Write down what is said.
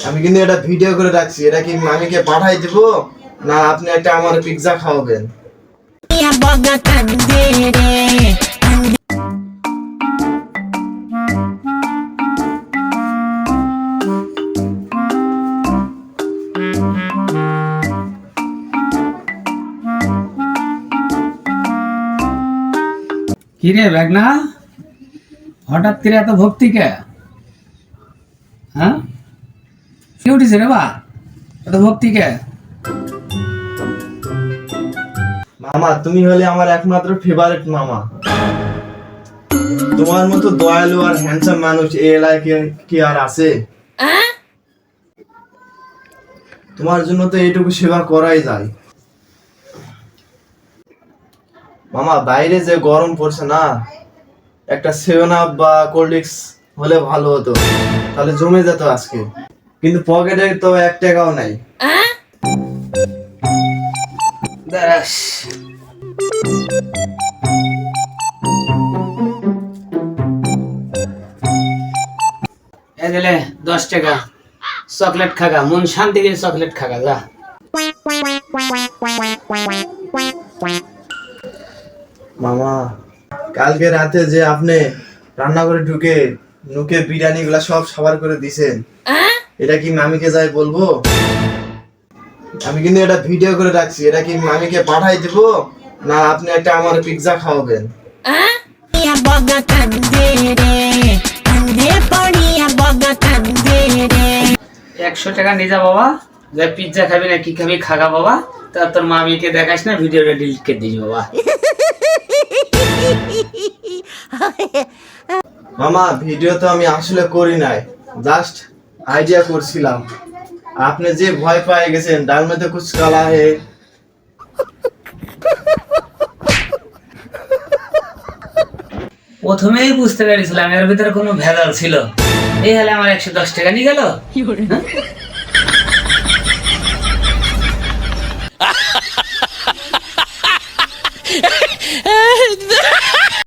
আমি কিন্তু এটা ভিডিও করে রাখছি, এটা কি মামিকে পাঠাই দিব না আপনি একটা আমার পিৎজা খাওয়াবেন? কি রে বেগনা, হঠাৎ করে এত ভক্তি কে? হ্যাঁ, কি উঠিস রে বা, এত ভক্তি কে? মামা তুমি হলে আমার একমাত্র ফেভারিট মামা। তোমার মতো দয়ালু আর হ্যান্ডসাম মানুষ এই এলাকায় কি আর আছে? তোমার জন্য তো এইটুকু সেবা করাই যায়। মামা বাইরে যে গরম পড়ছে না, একটা 7 আপ বা কোল্ড ড্রিঙ্কস হলে ভালো হতো, তাহলে জমে যেত আজকে। কিন্তু পকেটে তো 1 টাকাও নাই। দাঁড়াস, এই দিলে 10 টাকা, চকলেট খাগা, মন শান্তি করে চকলেট খাগা যা। মামা কালকে রাতে যে আপনি রান্না করে ঢুকে নুকে বিরিয়ানি গুলা সব সাবার করে দিছেন, এটা কি মামিকে যাই বলবো? আমি কিন্তু এটা ভিডিও করে রাখছি, এটা কি মামিকে পাঠাই দিব না আপনি একটা আমার পিৎজা খাওয়াবেন? 100 টাকা নিয়ে যা বাবা, যে পিৎজা খাবি না কি খাবি খাগা বাবা, তা তোর মামিকে দেখাস না, ভিডিওটা ডিলিট করে দিস বাবা। মামা ভিডিও তো আমি আসলে করি নাই, জাস্ট আইডিয়া করছিলাম। আপনি যে ভয় পেয়ে গেছেন, ডাল মে তো কুছ কালা হে। প্রথমেই বুঝতে পেরেছিলাম এর ভিতরে কোনো ভেজাল ছিল, এই হলে আমার 110 টাকা নিয়ে গেল।